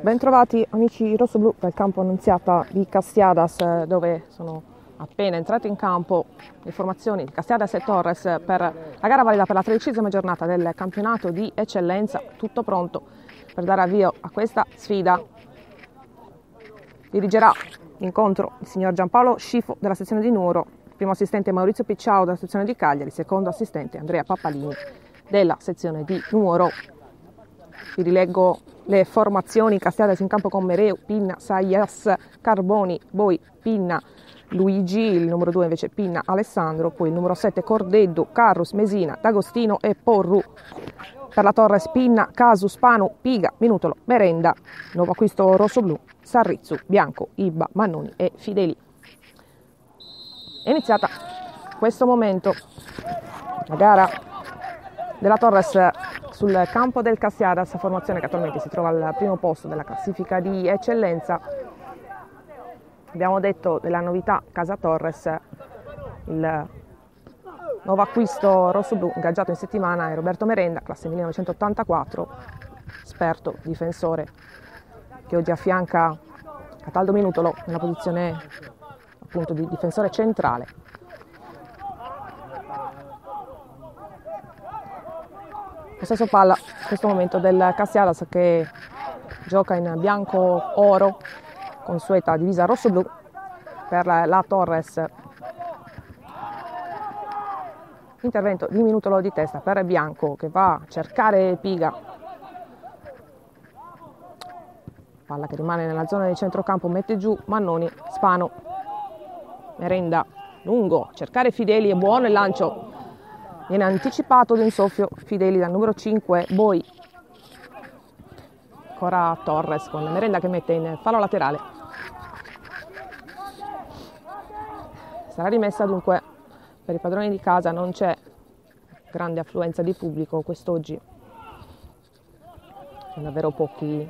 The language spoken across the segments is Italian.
Bentrovati amici rossoblù dal campo Annunziata di Castiadas, dove sono appena entrate in campo le formazioni di Castiadas e Torres per la gara valida per la 13ª giornata del campionato di eccellenza. Tutto pronto per dare avvio a questa sfida. Dirigerà l'incontro il signor Giampaolo Scifo della sezione di Nuoro, primo assistente Maurizio Picciao della sezione di Cagliari, secondo assistente Andrea Pappalini della sezione di Nuoro. Vi rileggo le formazioni: Castiadas in campo con Mereu, Pinna, Sayas, Carboni, Boi, Pinna, Luigi, il numero 2 invece Pinna, Alessandro, poi il numero 7 Cordeddu, Carrus, Mesina, D'Agostino e Porru. Per la Torres Pinna, Casus, Panu, Piga, Minutolo, Merenda. Nuovo acquisto rossoblù, Sarrizzu, Bianco, Ibba, Mannoni e Fideli. È iniziata in questo momento la gara della Torres sul campo del Castiadas, formazione che attualmente si trova al primo posto della classifica di eccellenza. Abbiamo detto della novità Casa Torres, il nuovo acquisto rossoblù ingaggiato in settimana è Roberto Merenda, classe 1984, esperto difensore che oggi affianca Cataldo Minutolo nella posizione appunto di difensore centrale. Possesso palla in questo momento del Castiadas, che gioca in bianco-oro, consueta divisa rosso-blu. Per la Torres, intervento di Minutolo di testa per Bianco, che va a cercare Piga. Palla che rimane nella zona di centrocampo, mette giù Mannoni, Spano, Merenda, lungo, cercare Fideli, è buono il lancio. Viene anticipato di un soffio Fideli dal numero 5 Boi. Ancora Torres con Merenda che mette in fallo laterale. Sarà rimessa dunque per i padroni di casa. Non c'è grande affluenza di pubblico quest'oggi, sono davvero pochi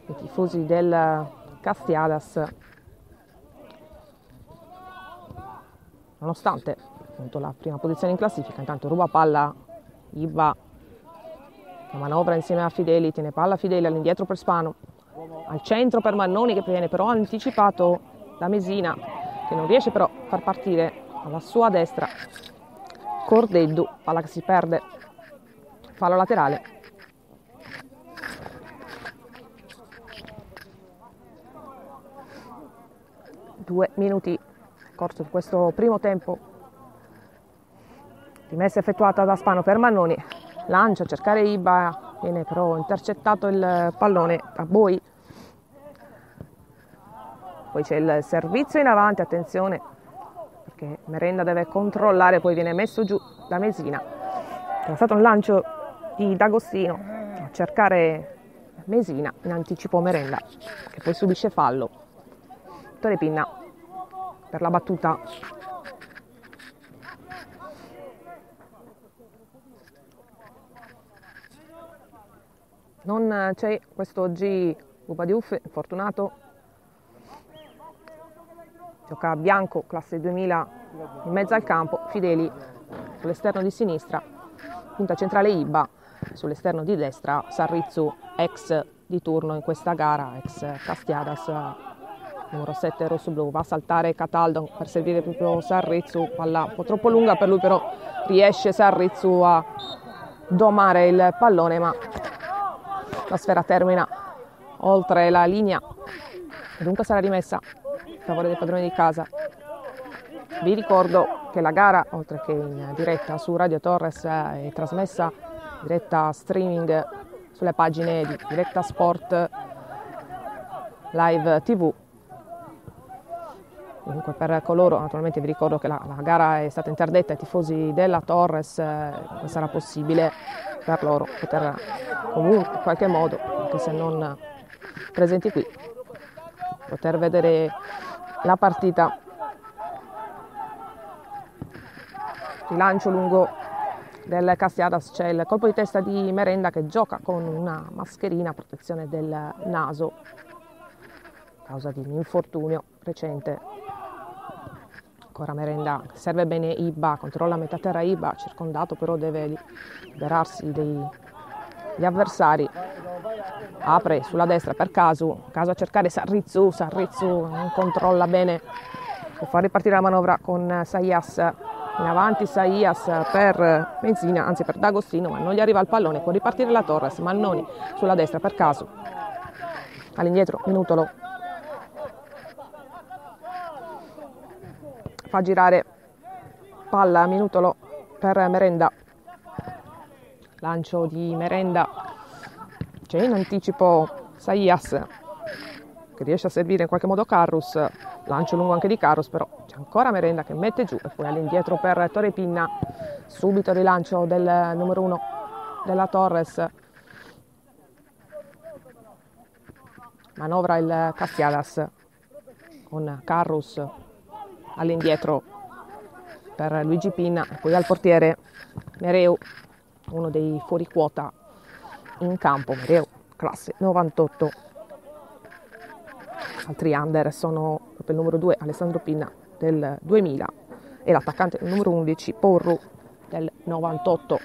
i tifosi del Castiadas, nonostante appunto la prima posizione in classifica. Intanto ruba palla Ibba, che manovra insieme a Fideli, tiene palla Fideli all'indietro per Spano, al centro per Mannoni, che viene però anticipato da Mesina, che non riesce però a far partire alla sua destra Cordeddu, palla che si perde, fallo laterale. Due minuti corso di questo primo tempo. Rimessa effettuata da Spano per Mannoni, lancia a cercare Ibba, viene però intercettato il pallone da Boi. Poi c'è il servizio in avanti, attenzione, perché Merenda deve controllare, poi viene messo giù da Mesina. È stato un lancio di D'Agostino a cercare Mesina, in anticipo Merenda, che poi subisce fallo. Tore Pinna per la battuta. Non c'è quest'oggi Buba Diouf, infortunato. Gioca Bianco, classe 2000, in mezzo al campo. Fideli sull'esterno di sinistra, punta centrale Ibba, sull'esterno di destra Sarrizzu, ex di turno in questa gara, ex Castiadas, numero 7 rossoblù. Va a saltare Cataldo per servire proprio Sarrizzu, palla un po' troppo lunga per lui, però riesce Sarrizzu a domare il pallone, ma la sfera termina oltre la linea e dunque sarà rimessa a favore dei padroni di casa. Vi ricordo che la gara, oltre che in diretta su Radio Torres, è trasmessa in diretta streaming sulle pagine di Diretta Sport Live TV. Dunque, per coloro, naturalmente vi ricordo che la gara è stata interdetta ai tifosi della Torres, non sarà possibile per loro poter comunque in qualche modo, anche se non presenti qui, poter vedere la partita. Il lancio lungo del Castiadas, c'è il colpo di testa di Merenda, che gioca con una mascherina a protezione del naso a causa di un infortunio recente. Ancora Merenda, serve bene Ibba, controlla a metà terra Ibba, circondato però deve liberarsi degli avversari. apre sulla destra per Casu a cercare Sarrizzu non controlla bene, può far ripartire la manovra con Saias, in avanti Saias per Messina, anzi per D'Agostino, ma non gli arriva il pallone, può ripartire la Torres, Mannoni sulla destra per Casu, all'indietro Minutolo, fa girare palla Minutolo per Merenda, lancio di Merenda, c'è in anticipo Saias che riesce a servire in qualche modo Carrus, lancio lungo anche di Carrus, però c'è ancora Merenda che mette giù e poi all'indietro per Torrepinna, subito il rilancio del numero 1 della Torres, manovra il Castiadas con Carrus all'indietro per Luigi Pinna e poi al portiere Mereu, uno dei fuori quota in campo, Mereu classe 98. Altri under sono proprio il numero 2 Alessandro Pinna del 2000 e l'attaccante numero 11 Porru del 98.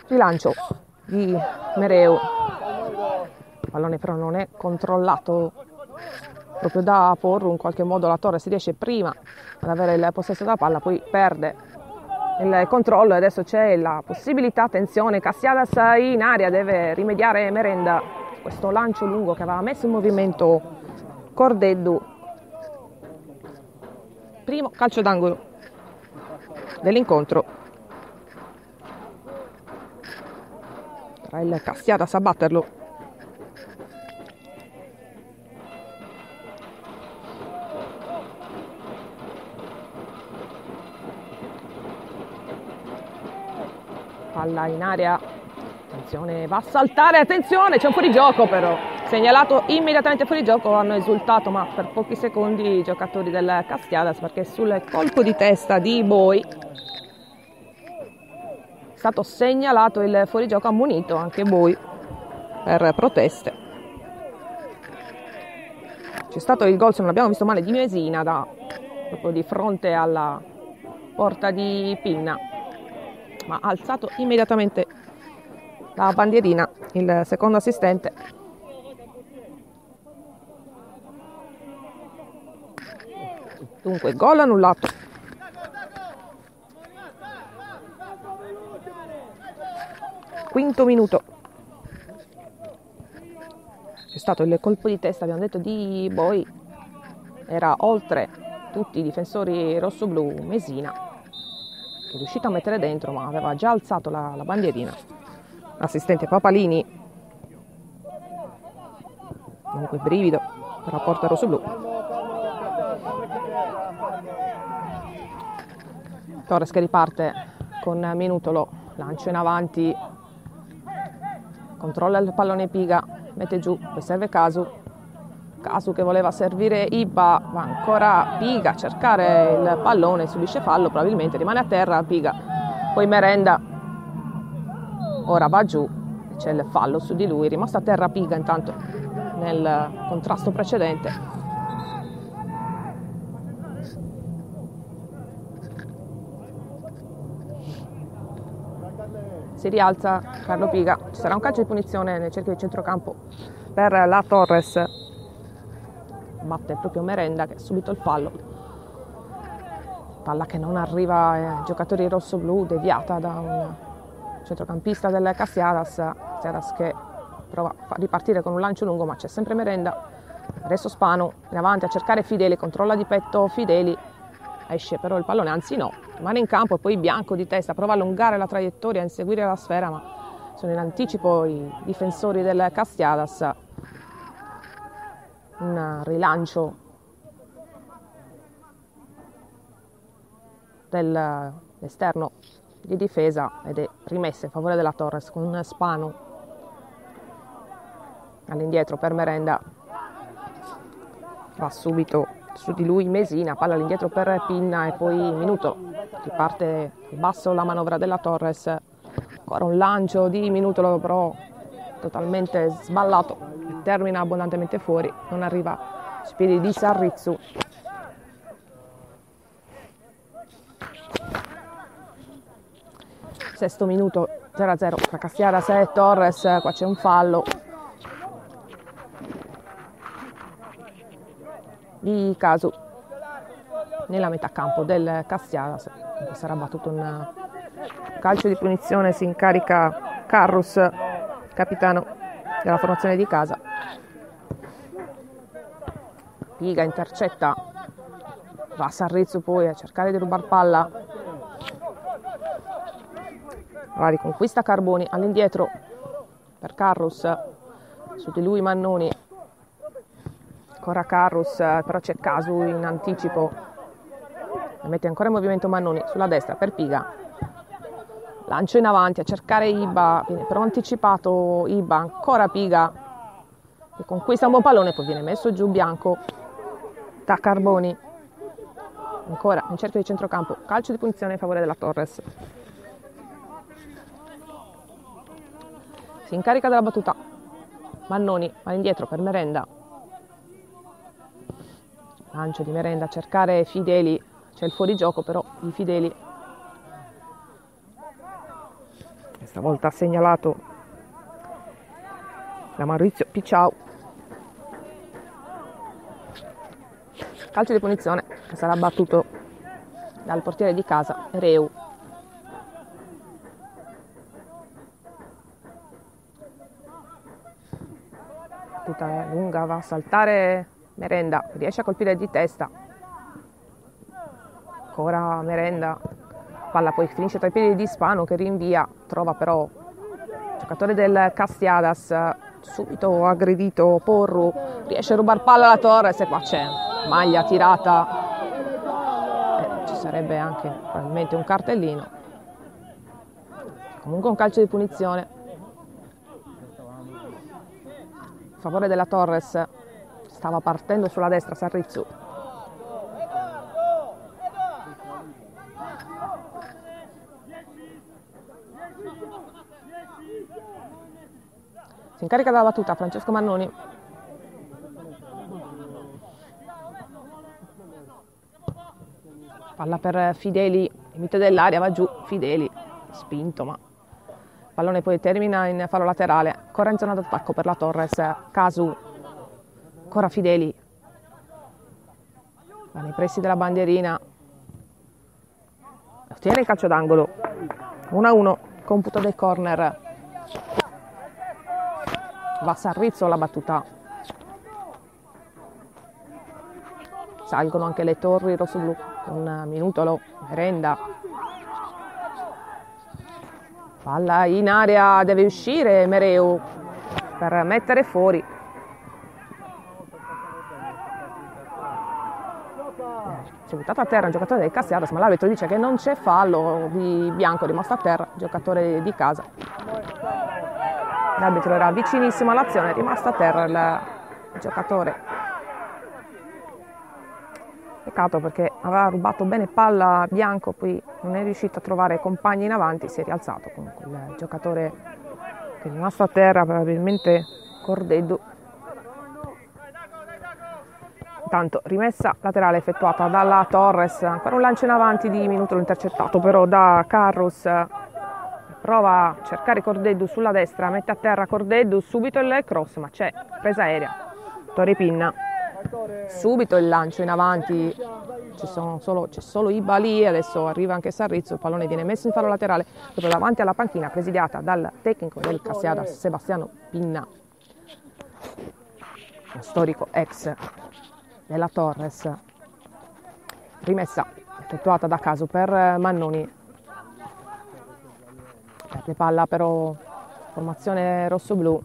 Rilancio di Mereu, il pallone però non è controllato proprio da Porru, in qualche modo la Torre si riesce prima ad avere il possesso della palla, poi perde il controllo e adesso c'è la possibilità, attenzione, Castiadas in aria, deve rimediare Merenda, questo lancio lungo che aveva messo in movimento Cordeddu. Primo calcio d'angolo dell'incontro, sarà il Castiadas a batterlo. Palla in aria, attenzione, va a saltare, attenzione, c'è un fuorigioco però, segnalato immediatamente fuorigioco, hanno esultato ma per pochi secondi i giocatori del Castiadas, perché sul colpo di testa di Boi è stato segnalato il fuorigioco, ammonito anche Boi per proteste. C'è stato il gol, se non abbiamo visto male, di Messina proprio di fronte alla porta di Pinna, ma ha alzato immediatamente la bandierina il secondo assistente. Dunque gol annullato. Quinto minuto. C'è stato il colpo di testa, abbiamo detto, di Boi, era oltre tutti i difensori rossoblù Messina, che è riuscito a mettere dentro ma aveva già alzato la bandierina. L'assistente Papalini, comunque brivido per la porta rossoblù. Torres che riparte con Minutolo, lancio in avanti, controlla il pallone Piga, mette giù, poi serve Casu che voleva servire Ibba, va ancora Piga a cercare il pallone, subisce fallo, probabilmente rimane a terra Piga, poi Merenda, ora va giù, c'è il fallo su di lui, è rimasto a terra Piga intanto nel contrasto precedente. Si rialza Carlo Piga, ci sarà un calcio di punizione nel cerchio di centrocampo per la Torres, batte proprio Merenda che ha subito il fallo, palla che non arriva ai giocatori rossoblù, deviata da un centrocampista del Castiadas che prova a ripartire con un lancio lungo, ma c'è sempre Merenda, adesso Spanu in avanti a cercare Fideli, controlla di petto Fideli, esce però il pallone, anzi no, rimane in campo e poi Bianco di testa prova a allungare la traiettoria, a inseguire la sfera, ma sono in anticipo i difensori del Castiadas. Un rilancio dell'esterno di difesa ed è rimessa in favore della Torres con Spanu all'indietro per Merenda, va subito su di lui Messina, palla all'indietro per Pinna e poi Minutolo, riparte basso la manovra della Torres, ancora un lancio di Minutolo però totalmente sballato, termina abbondantemente fuori, non arriva sui piedi di Sarrizzu. Sesto minuto, 0-0 tra Castiadas e Torres. Qua c'è un fallo di Casu nella metà campo del Castiadas. Sarà battuto un calcio di punizione, si incarica Carrus, capitano della formazione di casa. Piga intercetta, va Sarrizzo poi a cercare di rubar palla, la riconquista Carboni, all'indietro per Carrus, su di lui Mannoni, ancora Carrus, però c'è Casu in anticipo, mette ancora in movimento Mannoni sulla destra per Piga, lancio in avanti a cercare Iba, viene però anticipato Iba, ancora Piga che conquista un buon pallone, poi viene messo giù Bianco da Carboni, ancora in cerchio di centrocampo, calcio di punizione in favore della Torres. Si incarica della battuta Mannoni, va indietro per Merenda, lancio di Merenda a cercare Fideli, c'è il fuorigioco però di Fideli, questa volta ha segnalato da Maurizio Picciau. Calcio di punizione che sarà battuto dal portiere di casa Reu. Battuta lunga, va a saltare Merenda, riesce a colpire di testa, ancora Merenda, palla poi finisce tra i piedi di Spano che rinvia, trova però il giocatore del Castiadas, subito aggredito Porru, riesce a rubare palla alla Torres e qua c'è maglia tirata, ci sarebbe anche probabilmente un cartellino, comunque un calcio di punizione a favore della Torres. Stava partendo sulla destra Sarrizzu, si incarica della battuta Francesco Mannoni, palla per Fideli, limite dell'area, va giù Fideli, spinto ma il pallone poi termina in fallo laterale, ancora in zona d'attacco per la Torres, Casu, ancora Fideli, va nei pressi della bandierina, ottiene il calcio d'angolo, 1-1, computo del corner, va Sarrizzo alla battuta, salgono anche le torri rossoblu con Minutolo, Merenda, palla in area, deve uscire Mereu per mettere fuori, si è buttato a terra un giocatore del Castiadas, ma l'arbitro dice che non c'è fallo di Bianco, è rimasto a terra, giocatore di casa. L'arbitro era vicinissimo all'azione, è rimasto a terra il giocatore. Peccato perché aveva rubato bene palla Bianco, poi non è riuscito a trovare compagni in avanti, si è rialzato comunque il giocatore che è rimasto a terra, probabilmente Cordeddu. Intanto rimessa laterale effettuata dalla Torres, ancora un lancio in avanti di Minutolo intercettato però da Carrus, prova a cercare Cordeddu sulla destra, mette a terra Cordeddu, subito il cross ma c'è presa aerea, Torre Pinna, subito il lancio in avanti, c'è solo Iba lì, adesso arriva anche Sarrizzo, il pallone viene messo in fallo laterale proprio davanti alla panchina presidiata dal tecnico del Castiadas Sebastiano Pinna, lo storico ex della Torres. Rimessa effettuata da Casu per Mannoni, perde palla però formazione rossoblu,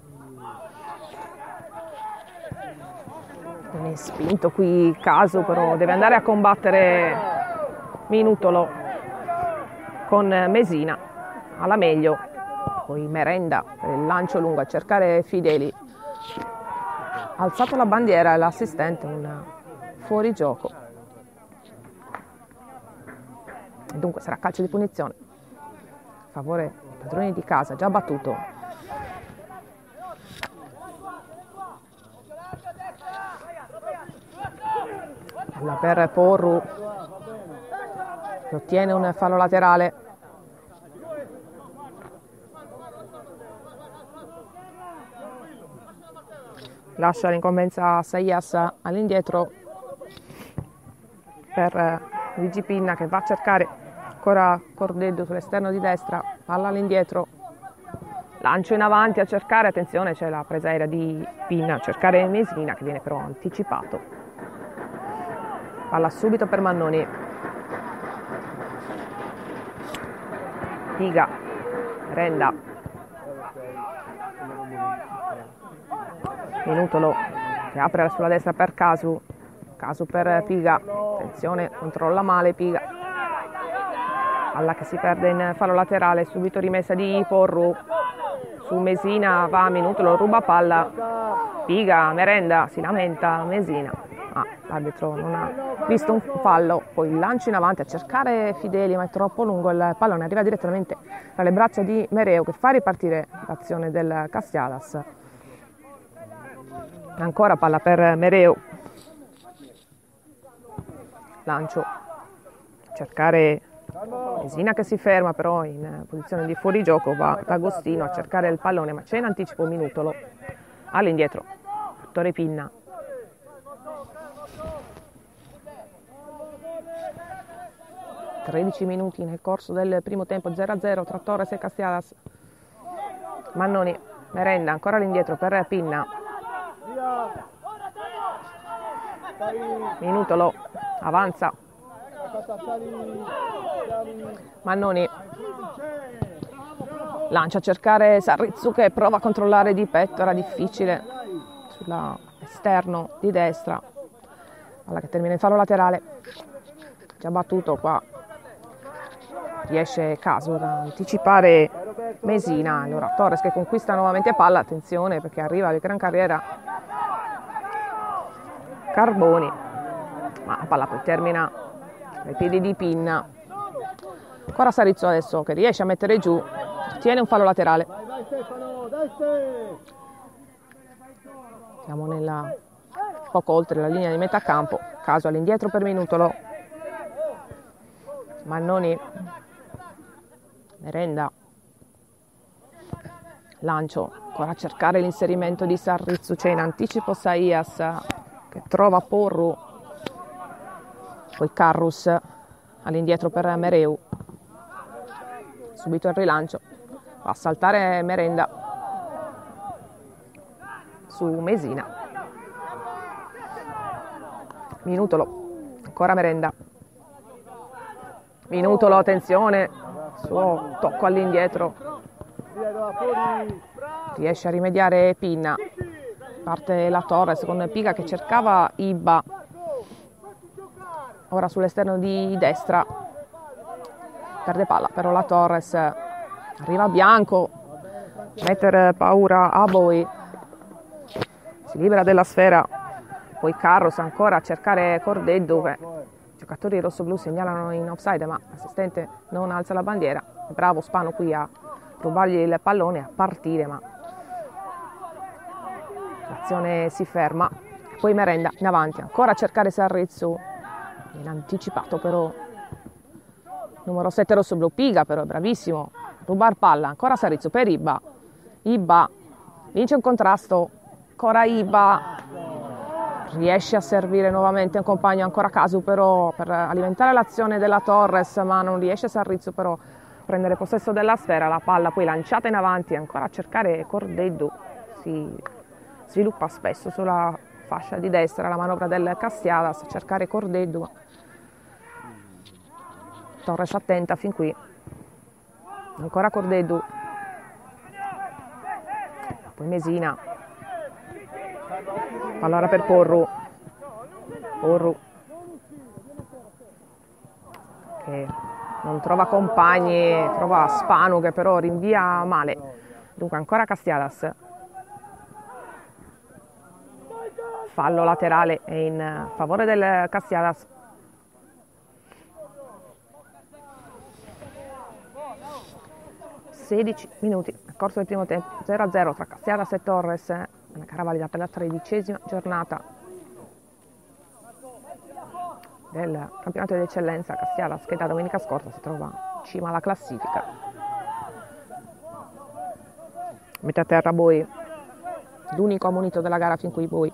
viene spinto qui Casu, però deve andare a combattere Minutolo con Mesina alla meglio, poi Merenda per il lancio lungo a cercare Fideli, ha alzato la bandiera l'assistente, un fuorigioco, e dunque sarà calcio di punizione a favore dei padroni di casa, già battuto. Palla per Porru che ottiene un fallo laterale, lascia l'incombenza a Saias all'indietro per Luigi Pinna che va a cercare ancora Cordeddu sull'esterno di destra, palla all'indietro, lancio in avanti a cercare, attenzione c'è la presa aerea di Pinna a cercare Mesina che viene però anticipato, palla subito per Mannoni, Piga, Renda, Minutolo che apre sulla destra per Casu per Piga, attenzione, controlla male Piga, palla che si perde in fallo laterale, subito rimessa di Porru, su Mesina va Minutolo, ruba palla, Piga, Merenda, si lamenta Mesina, l'arbitro non ha visto un fallo, poi il lancio in avanti a cercare Fideli ma è troppo lungo, il pallone arriva direttamente tra le braccia di Mereu che fa ripartire l'azione del Castiadas, ancora palla per Mereu, lancio, cercare Mesina che si ferma però in posizione di fuorigioco, va D'Agostino a cercare il pallone ma c'è in anticipo Minutolo, all'indietro, Ettore Pinna, (13 minuti nel corso del primo tempo, 0-0 tra Torres e Castiadas, Mannoni, Merenda, ancora all'indietro per Pinna, Minutolo, avanza, Mannoni, lancia a cercare Sarrizzu che prova a controllare di petto, era difficile, sull'esterno di destra, palla che termina in fallo laterale, già battuto qua, riesce Casu ad anticipare Mesina, allora Torres che conquista nuovamente palla, attenzione perché arriva di gran carriera Carboni, ma la palla poi termina ai piedi di Pinna, ancora Sarrizzo adesso che riesce a mettere giù, tiene un fallo laterale, siamo poco oltre la linea di metà campo, Casu all'indietro per Minutolo, Mannoni, Merenda, lancio, ancora a cercare l'inserimento di Sarrizzu, c'è in anticipo Saias che trova Porru, poi Carrus all'indietro per Mereu, subito il rilancio, va a saltare Merenda su Mesina, Minutolo, ancora Merenda, Minutolo, attenzione, suo tocco all'indietro, riesce a rimediare Pinna, parte la Torres con Piga che cercava Ibba, ora sull'esterno di destra, perde palla, però la Torres, arriva Bianco, mettere paura a Boi, si libera della sfera, poi Carros ancora a cercare Cordeddu, che i giocatori rossoblù segnalano in offside ma l'assistente non alza la bandiera, è bravo Spano qui a rubargli il pallone, a partire ma l'azione si ferma, poi Merenda in avanti, ancora a cercare Sarrizzu, in anticipato però numero 7 rossoblù, Piga però è bravissimo, rubar palla, ancora Sarrizzu per Ibba, Ibba vince un contrasto, ancora Ibba, riesce a servire nuovamente un compagno, ancora Casu però per alimentare l'azione della Torres, ma non riesce Sarrizzu però a prendere possesso della sfera, la palla poi lanciata in avanti, ancora a cercare Cordeddu, si sviluppa spesso sulla fascia di destra la manovra del Castiadas, a cercare Cordeddu, Torres attenta fin qui, ancora Cordeddu, poi Mesina, allora per Porru che non trova compagni, trova Spanu che però rinvia male, dunque ancora Castiadas, fallo laterale è in favore del Castiadas. (16 minuti nel corso del primo tempo, 0-0 tra Castiadas e Torres, una gara valida per la 13ª giornata del campionato di eccellenza. Castiadas che da domenica scorsa si trova in cima alla classifica. Mette a terra Boi, l'unico ammonito della gara fin qui poi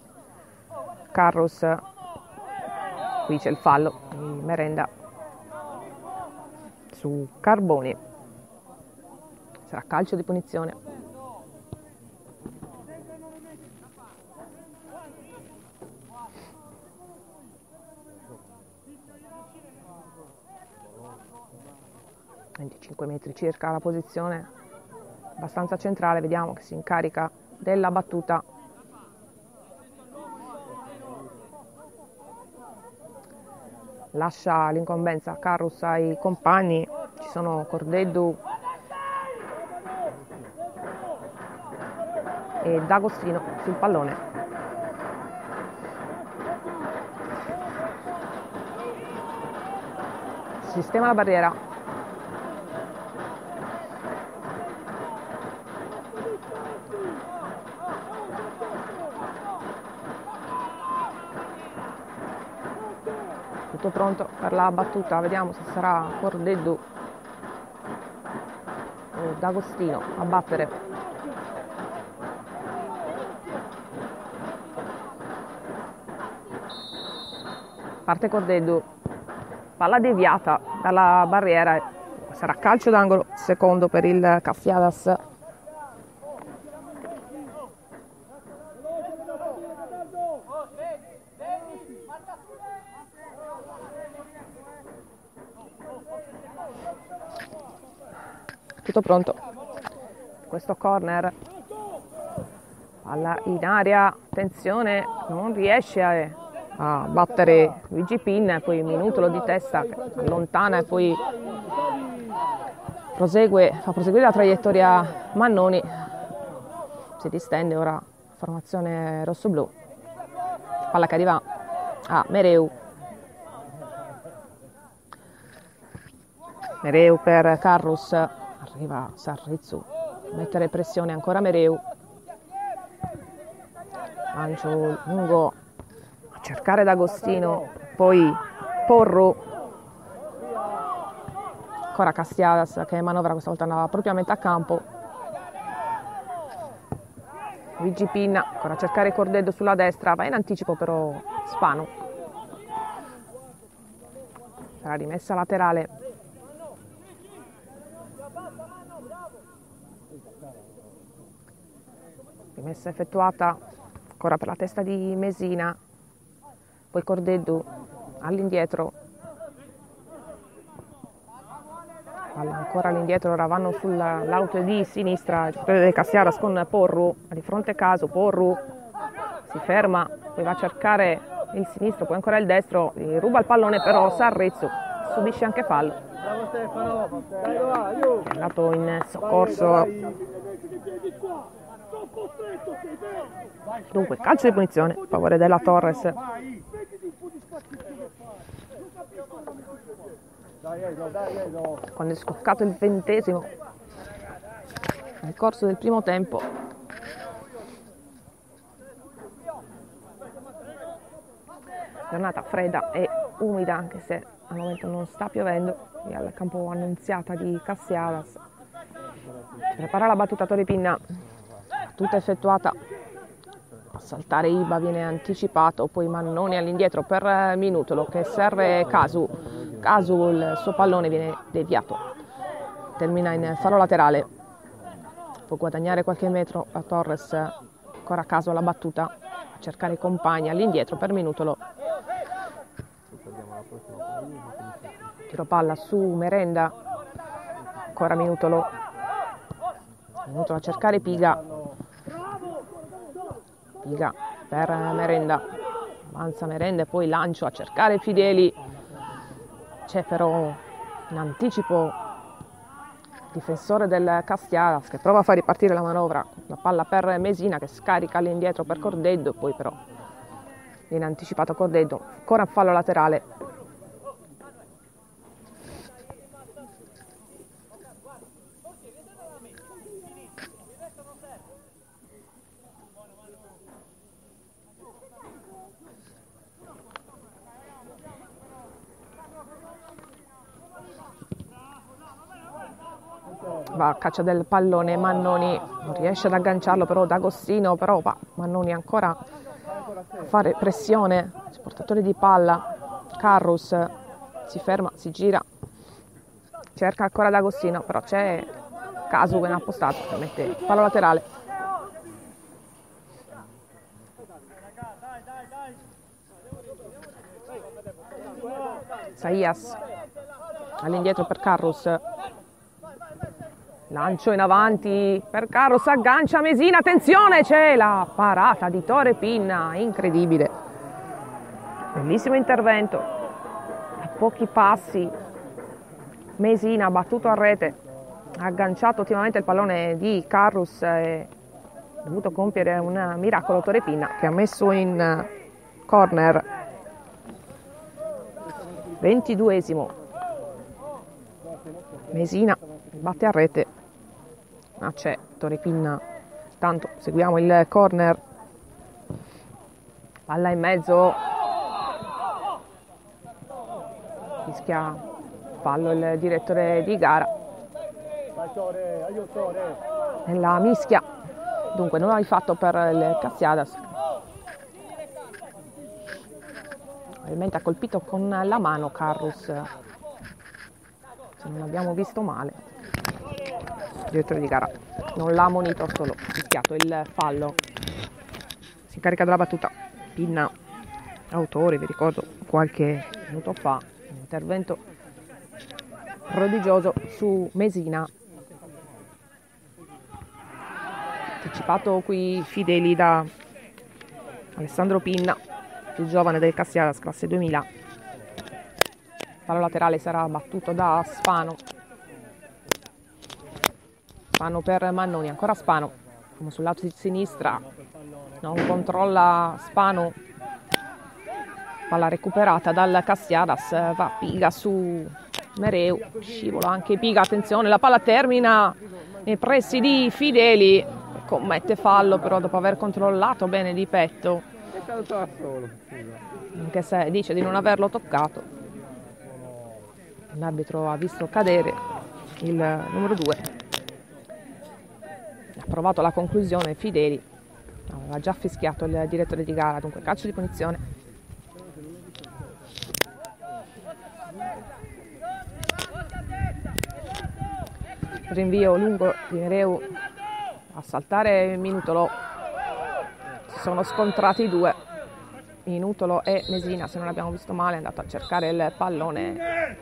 Carlos. Qui c'è il fallo di Merenda su Carboni, sarà calcio di punizione. (25 metri circa la posizione, abbastanza centrale). Vediamo che si incarica della battuta lascia l'incombenza Carus ai compagni, ci sono Cordeddu e D'Agostino sul pallone. Sistema la barriera. Tutto pronto per la battuta, vediamo se sarà Cordeddu o D'Agostino a battere. Parte Cordeddu, palla deviata dalla barriera, sarà calcio d'angolo, secondo per il Castiadas. Tutto pronto, questo corner, palla in aria, attenzione, non riesce a battere Luigi Pin, poi Minutolo di testa che allontana e poi fa proseguire la traiettoria Mannoni, si distende ora formazione rossoblu, palla che arriva a Mereu per Carrus. Arriva Sarrizzu, mettere pressione ancora Mereu, lancio lungo a cercare D'Agostino, poi Porru, ancora Castiadas che manovra, questa volta andava proprio a metà campo. Luigi Pinna, ancora a cercare Cordeddu sulla destra, va in anticipo però Spano, sarà rimessa laterale. Rimessa effettuata ancora per la testa di Mesina, poi Cordeddu all'indietro, palla ancora all'indietro, ora vanno sull'auto di sinistra il giocatore del Castiadas con Porru, di fronte Casu, Porru si ferma, poi va a cercare il sinistro, poi ancora il destro, ruba il pallone però Sarrizzu, subisce anche fallo, è andato in soccorso. Dunque calcio di punizione a favore della Torres. Quando è scoccato il 20° nel corso del primo tempo. Giornata fredda e umida, anche se al momento non sta piovendo, qui al campo Annunziata di Castiadas. Prepara la battuta Torre Pinna, tutta effettuata, a saltare Iba, viene anticipato, poi Mannoni all'indietro per Minutolo che serve Casu, il suo pallone viene deviato, termina in fallo laterale, può guadagnare qualche metro la Torres, ancora Casu alla battuta, a cercare i compagni all'indietro per Minutolo, tiro palla su Merenda, ancora Minutolo a cercare Piga per Merenda, avanza Merenda e poi lancio a cercare Fideli, c'è però in anticipo il difensore del Castiadas che prova a far ripartire la manovra, la palla per Mesina che scarica all'indietro per Cordeddu, poi però viene anticipato Cordeddu, ancora fallo laterale. va a caccia del pallone, Mannoni non riesce ad agganciarlo, però D'Agostino, però va Mannoni ancora a fare pressione, portatore di palla, Carrus si ferma, si gira, cerca ancora D'Agostino, però c'è Casu ben appostato, che mette palla laterale. Saias all'indietro per Carrus, lancio in avanti per Carrus, aggancia Mesina, attenzione, c'è la parata di Tore Pinna, incredibile, bellissimo intervento, a pochi passi Mesina battuto a rete, ha agganciato ottimamente il pallone di Carrus e ha dovuto compiere un miracolo Tore Pinna, che ha messo in corner. 22esimo, Mesina batte a rete, ma c'è Tore Pinna, tanto seguiamo il corner, palla in mezzo, fischia fallo il direttore di gara nella mischia, dunque non hai fatto per il Cassiadas. Probabilmente ha colpito con la mano Carrus, se non abbiamo visto male. Il direttore di gara non l'ha ammonito, solo fischiato il fallo. Si incarica della battuta Pinna, autore, vi ricordo qualche minuto fa, un intervento prodigioso su Mesina. Anticipato qui fideli da Alessandro Pinna, più giovane del Cassiadas, classe 2000. Palla laterale sarà battuto da Spano. Spano per Mannoni, ancora Spano, come sul lato di sinistra, non controlla Spano. Palla recuperata dal Cassiadas, va Piga su Mereu, scivola anche Piga, attenzione, la palla termina nei pressi di Fideli, commette fallo però dopo aver controllato bene di petto, anche se dice di non averlo toccato. L'arbitro ha visto cadere il numero 2, ha provato la conclusione Fideli, aveva già fischiato il direttore di gara, dunque calcio di punizione. Rinvio lungo di Mereu a saltare Minutolo, si sono scontrati i due, Minutolo e Mesina, se non abbiamo visto male è andato a cercare il pallone,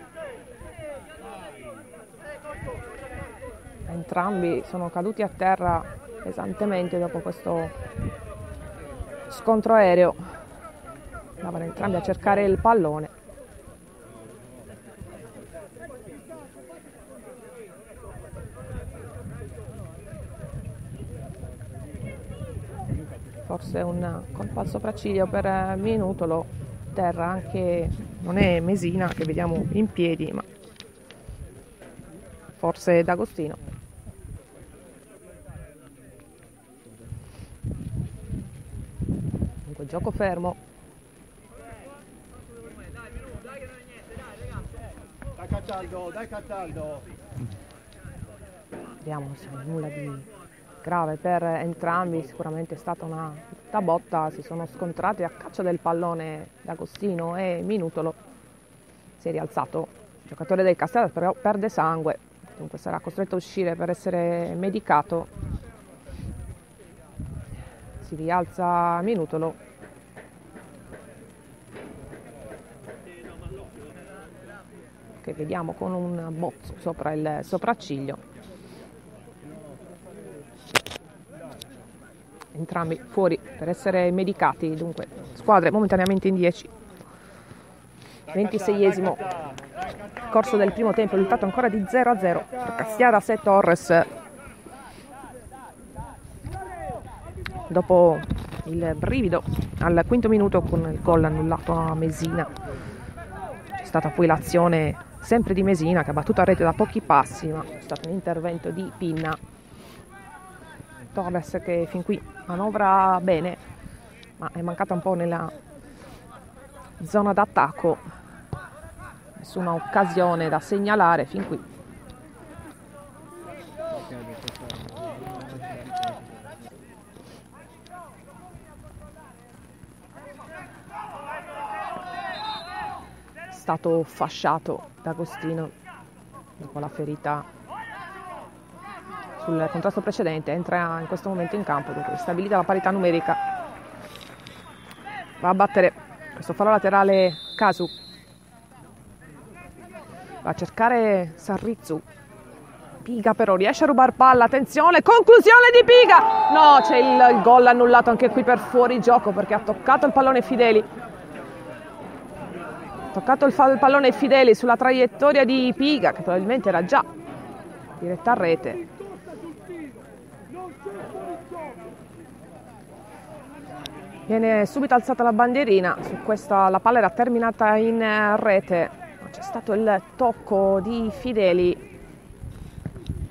entrambi sono caduti a terra pesantemente dopo questo scontro aereo, andavano entrambi a cercare il pallone. Forse un colpo al sopracciglio per Minutolo, terra anche, non è Mesina che vediamo in piedi, ma forse D'Agostino. Dunque gioco fermo. Dai Cataldo. Vediamo se nulla di grave per entrambi, sicuramente è stata una botta, si sono scontrati a caccia del pallone D'Agostino e Minutolo, si è rialzato il giocatore del Castello, però perde sangue, dunque sarà costretto a uscire per essere medicato. Si rialza Minutolo, che vediamo con un bozzo sopra il sopracciglio. Entrambi fuori per essere medicati, dunque squadre momentaneamente in 10. 26esimo, corso del primo tempo, risultato ancora di 0-0 tra Cassiadas e Torres. Dopo il brivido al quinto minuto con il gol annullato a Mesina, c'è stata poi l'azione sempre di Mesina che ha battuto a rete da pochi passi, ma è stato un intervento di Pinna. Torres che fin qui manovra bene, ma è mancata un po' nella zona d'attacco, nessuna occasione da segnalare fin qui. stato fasciato D'Agostino dopo la ferita sul contrasto precedente. Entra in questo momento in campo, dunque stabilita la parità numerica. Va a battere questo fallo laterale Casu, va a cercare Sarrizzu. Piga però riesce a rubar palla, attenzione, conclusione di Piga, no, c'è il gol annullato anche qui per fuori gioco, perché ha toccato il pallone Fideli, il pallone Fideli sulla traiettoria di Piga, che probabilmente era già diretta a rete. Viene subito alzata la bandierina, su questa la palla era terminata in rete, c'è stato il tocco di Fideli,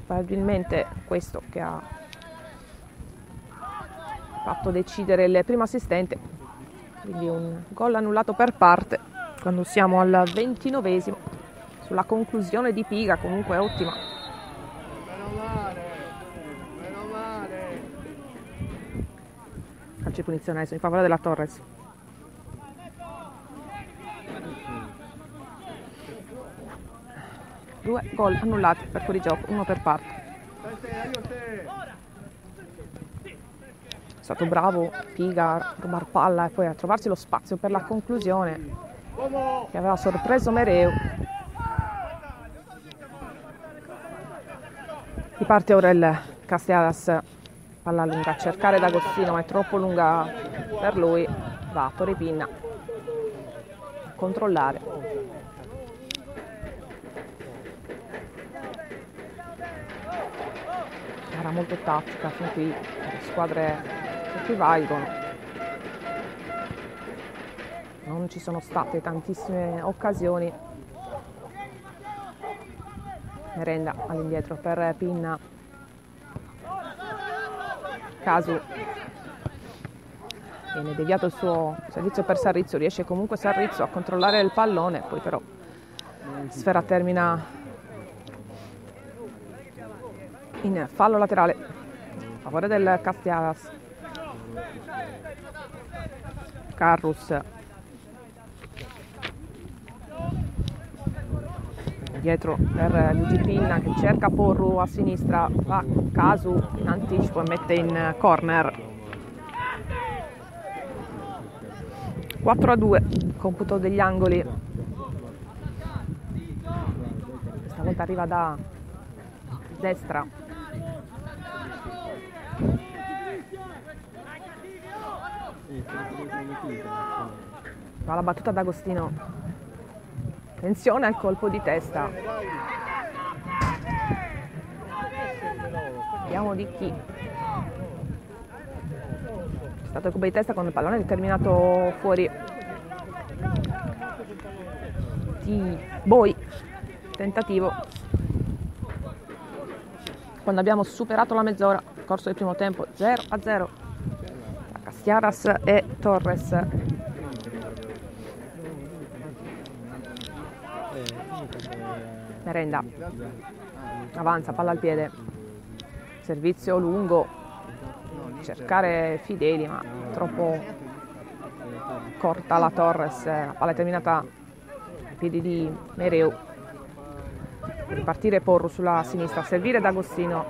probabilmente questo che ha fatto decidere il primo assistente, quindi un gol annullato per parte quando siamo al 29esimo sulla conclusione di Piga, comunque ottima. Meno male. Calcio di punizione adesso in favore della Torres. Due gol annullati per fuorigioco, uno per parte. È stato bravo Piga a rubar palla e poi a trovarsi lo spazio per la conclusione che aveva sorpreso Mereu. Riparte ora il Castelladas, palla lunga a cercare D'Agostino, ma è troppo lunga per lui. Va Torrepinna a controllare. Era molto tattica fin qui, le squadre equivalgono, non ci sono state tantissime occasioni. Merenda all'indietro per Pinna, Casu, viene deviato il suo servizio per Sarrizzu, riesce comunque Sarrizzu a controllare il pallone, poi però sfera termina in fallo laterale a favore del Castelladas. Carrus dietro per Luigi Pinna che cerca Porru a sinistra, va Casu in anticipo e mette in corner. 4-2 computo degli angoli, questa volta arriva da destra. Va la battuta d'Agostino, attenzione al colpo di testa, vediamo di chi. È stato il colpo di testa con il pallone terminato fuori di Boi, tentativo quando abbiamo superato la mezz'ora, corso del primo tempo, 0-0 tra Castelladas e Torres. Merenda avanza, palla al piede, servizio lungo, cercare Fideli ma troppo corta la Torres, la palla è terminata ai piedi di Mereu. Ripartire Porru sulla sinistra, servire D'Agostino,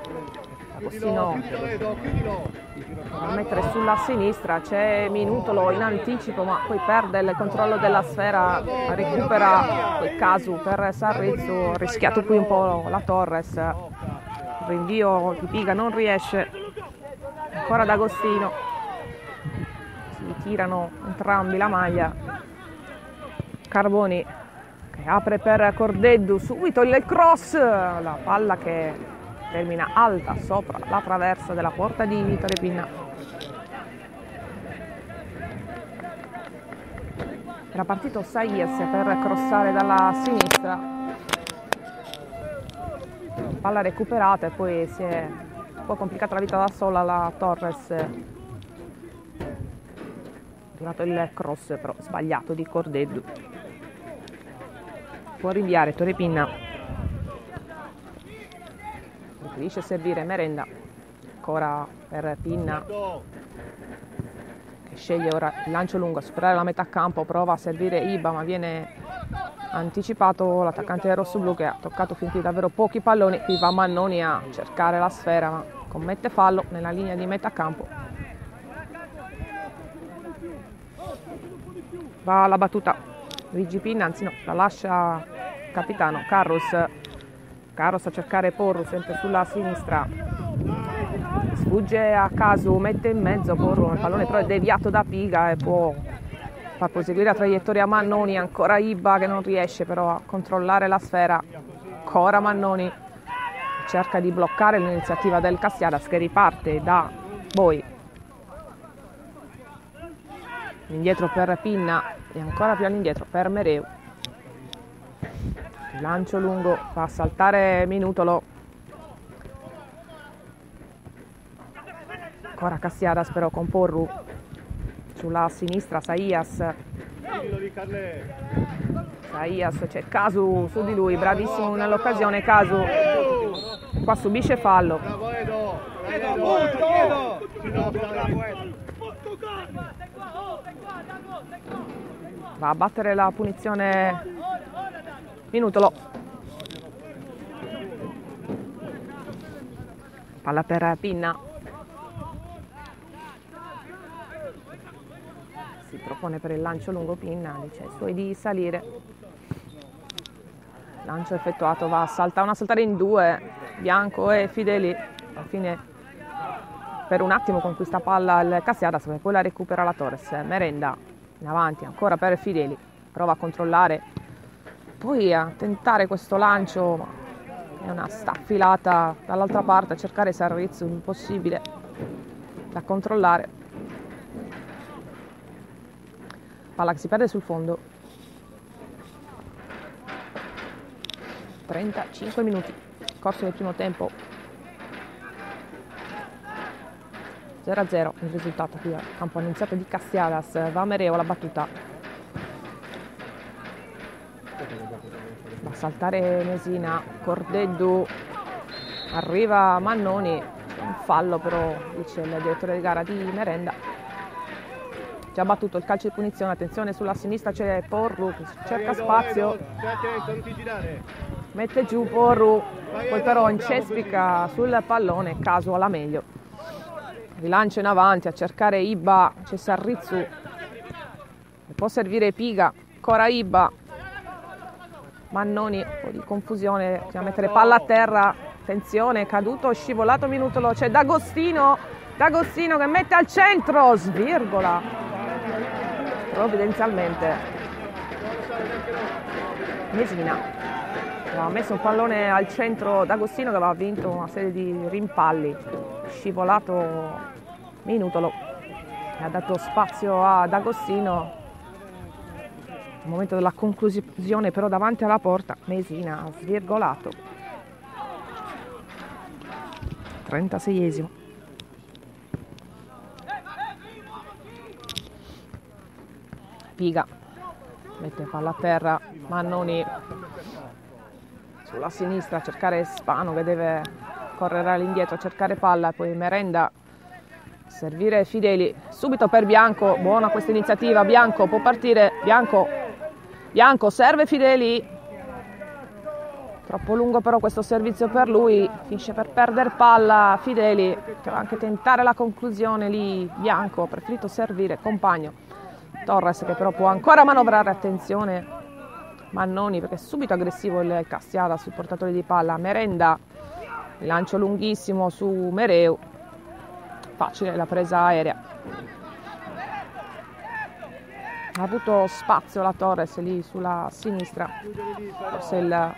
a mettere sulla sinistra, c'è Minutolo in anticipo ma poi perde il controllo della sfera, recupera il Casu per Sarrizzu, ha rischiato qui un po' la Torres, il rinvio di Piga non riesce, ancora D'Agostino, si tirano entrambi la maglia. Carboni che apre per Cordeddu, subito il cross, la palla che termina alta sopra la traversa della porta di Torrepinna. Era partito Sayes per crossare dalla sinistra, palla recuperata e poi si è un po' complicata la vita da sola la Torres. È arrivato il cross però sbagliato di Cordeddu. Può rinviare Torrepinna, preferisce servire Merenda, ancora per Pinna che sceglie ora il lancio lungo a superare la metà campo, prova a servire Iba ma viene anticipato l'attaccante rossoblu, che ha toccato fin qui davvero pochi palloni. Qui va Mannoni a cercare la sfera, ma commette fallo nella linea di metà campo. Va la battuta Luigi Pinna, anzi no, la lascia il capitano Carros a cercare Porru, sempre sulla sinistra. Sfugge a caso, mette in mezzo Porru, il pallone però è deviato da Piga e può far proseguire la traiettoria a Mannoni. Ancora Ibba che non riesce però a controllare la sfera. Ancora Mannoni cerca di bloccare l'iniziativa del Castiadas, che riparte da Boi. Indietro per Pinna e ancora più all'indietro per Mereu. Lancio lungo, fa saltare Minutolo. Ancora Castiadas però con Porru. Sulla sinistra Saias, c'è Casu su di lui, bravissimo nell'occasione Casu. Qua subisce fallo. Va a battere la punizione Minutolo. Palla per Pinna. Si propone per il lancio lungo Pinna, dice ai suoi di salire. Lancio effettuato, va a saltare in due Bianco e Fideli. Alla fine per un attimo conquista palla il Castiadas, poi la recupera la Torres. Merenda in avanti ancora per Fideli, prova a controllare, poi a tentare questo lancio, ma è una staffilata dall'altra parte a cercare Sarrizzo, impossibile da controllare. Palla che si perde sul fondo. 35 minuti, corso del primo tempo. 0-0 il risultato qui al campo annunziato di Castiadas. Va Mereu la battuta. Va a saltare Mesina, Cordeddu, arriva Mannoni, un fallo però, dice il direttore di gara di Merenda. Già battuto il calcio di punizione, attenzione sulla sinistra c'è Porru che cerca spazio, mette giù Porru, poi però incespica sul pallone, Casu alla meglio. Rilancio in avanti a cercare Ibba, c'è Sarrizzu, può servire Piga, ancora Ibba. Mannoni, un po' di confusione, a mettere palla a terra, attenzione, caduto, scivolato Minutolo, c'è D'Agostino che mette al centro, svirgola provvidenzialmente Mesina. Ha messo un pallone al centro D'Agostino, che aveva vinto una serie di rimpalli, scivolato Minutolo, ha dato spazio a D'Agostino. Al momento della conclusione però davanti alla porta Mesina ha svirgolato. 36esimo. Piga mette palla a terra, Mannoni sulla sinistra a cercare Spano che deve correre all'indietro a cercare palla, poi Merenda, servire Fideli, subito per Bianco, buona questa iniziativa, Bianco può partire, Bianco serve Fideli, troppo lungo però questo servizio per lui, finisce per perdere palla Fideli, che va anche tentare la conclusione lì, Bianco ha preferito servire compagno Torres, che però può ancora manovrare, attenzione Mannoni perché è subito aggressivo il Castiadas sul portatore di palla. Merenda, il lancio lunghissimo su Mereu, facile la presa aerea. Ha avuto spazio la Torres lì sulla sinistra, forse il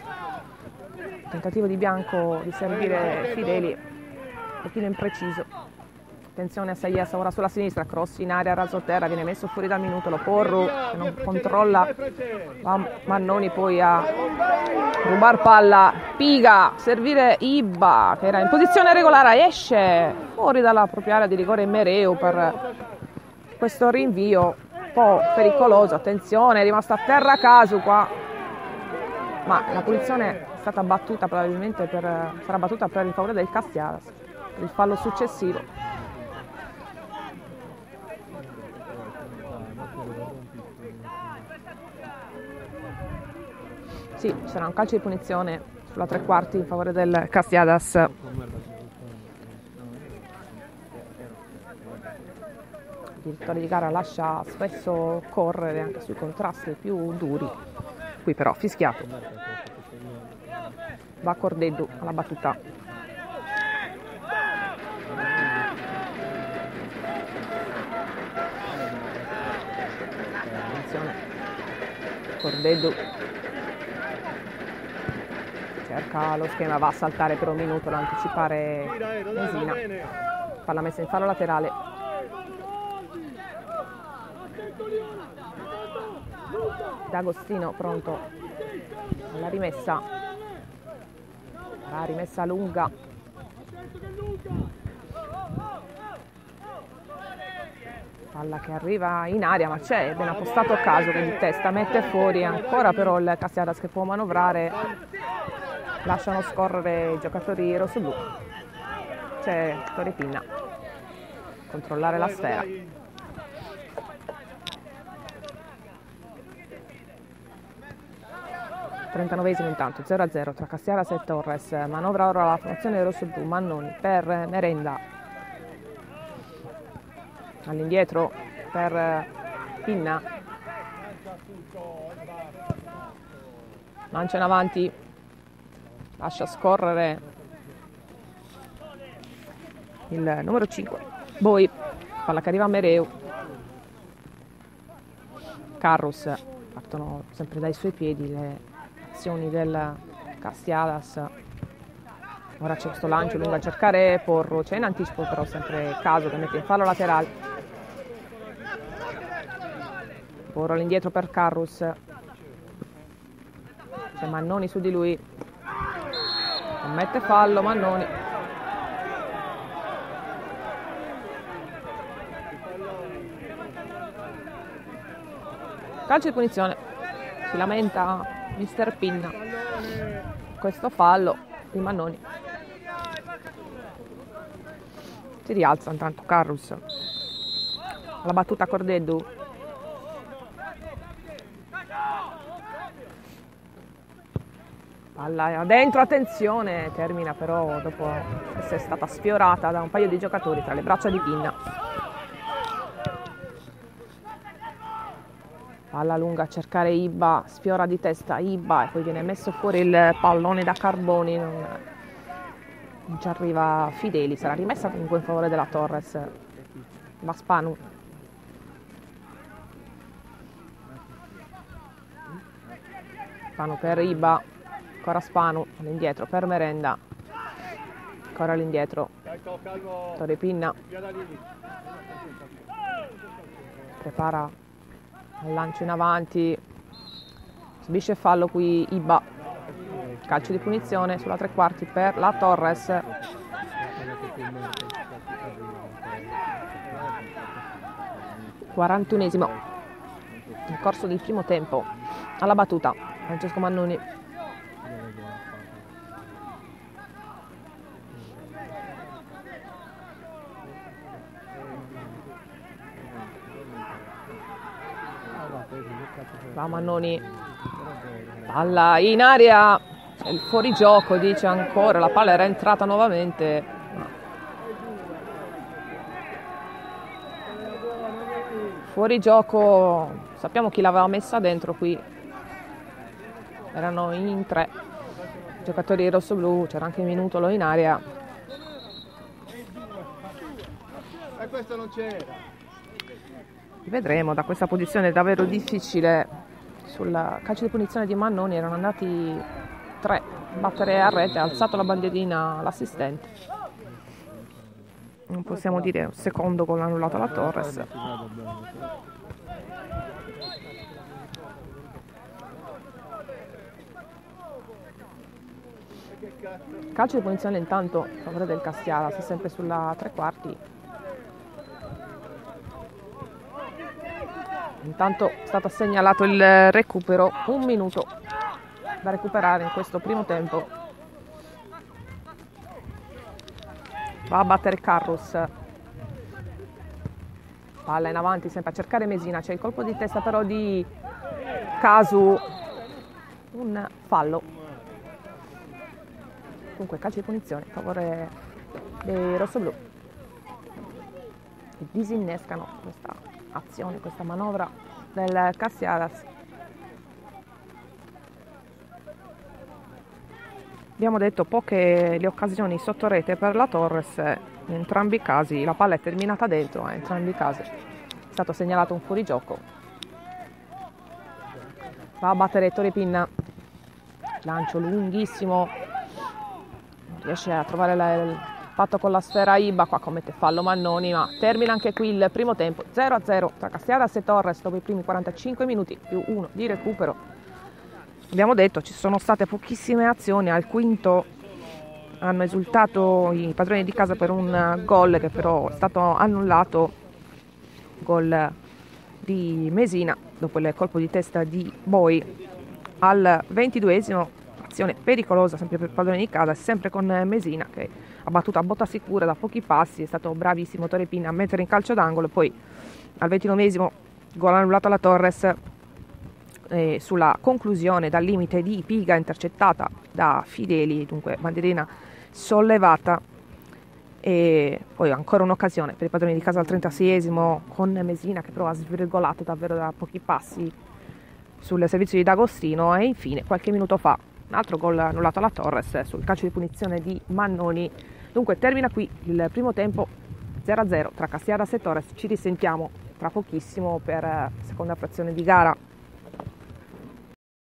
tentativo di Bianco di servire Fideli un pochino impreciso. Attenzione a Saias ora sulla sinistra, cross in area rasoterra, viene messo fuori da Minutolo, Porru che non controlla, Mannoni poi a rubar palla, Piga, servire Ibba che era in posizione regolare, esce fuori dalla propria area di rigore Mereu per questo rinvio un po' pericoloso. Attenzione, è rimasta a terra Casu qua, ma la punizione è stata battuta, probabilmente sarà battuta per il favore del Castiadas, per il fallo successivo. Sì, sarà un calcio di punizione sulla tre quarti in favore del Castiadas. Il direttore di gara lascia spesso correre anche sui contrasti più duri. Qui però fischiato. Va Cordeddu alla battuta. Attenzione. Cordeddu cerca lo schema, va a saltare per un minuto, da anticipare Mesina. Palla messa in fallo laterale. D'Agostino pronto alla rimessa. La rimessa lunga. Palla che arriva in aria, ma c'è ben appostato a caso che di testa mette fuori ancora, però il Castiadas che può manovrare. Lasciano scorrere i giocatori rossoblu. C'è Tore Pinna. Controllare la sfera. 39esimo intanto, 0-0 tra Castiadas e Torres. Manovra ora la formazione rossoblu. Mannoni per Merenda. All'indietro per Pinna. Lancia in avanti. Lascia scorrere il numero 5. Boi. Palla che arriva a Mereu. Carrus. Partono sempre dai suoi piedi le azioni del Castiadas. Ora c'è questo lancio lungo a cercare Porro. C'è in anticipo però sempre Caso che mette in fallo laterale. Porro all'indietro per Carrus. C'è Mannoni su di lui. Commette fallo Mannoni. Calcio di punizione. Si lamenta mister Pinna. Questo fallo di Mannoni. Si rialza intanto Carrus. La battuta Cordeddu. Palla dentro, attenzione, termina però dopo essere stata sfiorata da un paio di giocatori tra le braccia di Pinna. Palla lunga a cercare Ibba, sfiora di testa Ibba e poi viene messo fuori il pallone da Carboni, non ci arriva Fideli, sarà rimessa comunque in favore della Torres. Va Spanu. Spanu per Ibba. Ancora Spanu, all'indietro per Merenda, ancora all'indietro Tore Pinna, prepara il lancio in avanti, subisce fallo qui Ibba, calcio di punizione sulla tre quarti per la Torres. Quarantunesimo nel corso del primo tempo. Alla battuta Francesco Mannoni. Va Mannoni, palla in aria, c'è il fuorigioco, dice ancora, la palla era entrata nuovamente. Fuorigioco, sappiamo chi l'aveva messa dentro qui, erano in 3 giocatori rossoblu, c'era anche Minutolo in aria. E questo non c'era. Vedremo, da questa posizione davvero difficile sul calcio di punizione di Mannoni erano andati 3, battere a rete, ha alzato la bandierina l'assistente. Non possiamo dire un secondo gol annullato alla Torres. Calcio di punizione intanto a favore del Castiadas, sempre sulla tre quarti. Intanto è stato segnalato il recupero, 1 minuto da recuperare in questo primo tempo. Va a battere Carrus. Palla in avanti sempre a cercare Mesina, c'è il colpo di testa però di Casu. un fallo. Comunque calcio di punizione a favore dei rossoblù, che disinnescano questa azione, questa manovra del Cassiadas. Abbiamo detto poche le occasioni sotto rete per la Torres, in entrambi i casi la palla è terminata dentro, in entrambi i casi è stato segnalato un fuorigioco. Va a battere Ettore Pinna, lancio lunghissimo, non riesce a trovare il patto con la sfera Iba, qua commette fallo Mannoni, ma termina anche qui il primo tempo, 0-0 tra Castiadas e Torres dopo i primi 45 minuti più 1 di recupero. Abbiamo detto ci sono state pochissime azioni, al quinto hanno esultato i padroni di casa per un gol che però è stato annullato, gol di Mesina dopo il colpo di testa di Boi. Al 22esimo, azione pericolosa sempre per padroni di casa, sempre con Mesina che ha battuto a botta sicura da pochi passi, è stato bravissimo Ettore Pinna a mettere in calcio d'angolo. Poi al 29esimo gol annullato alla Torres sulla conclusione dal limite di Piga intercettata da Fideli, dunque bandierina sollevata. E poi ancora un'occasione per i padroni di casa al 36esimo con Mesina che però ha svirgolato davvero da pochi passi sul servizio di D'Agostino. E infine qualche minuto fa un altro gol annullato alla Torres sul calcio di punizione di Mannoni. Dunque termina qui il primo tempo 0-0 tra Castiadas e Torres. Ci risentiamo tra pochissimo per seconda frazione di gara.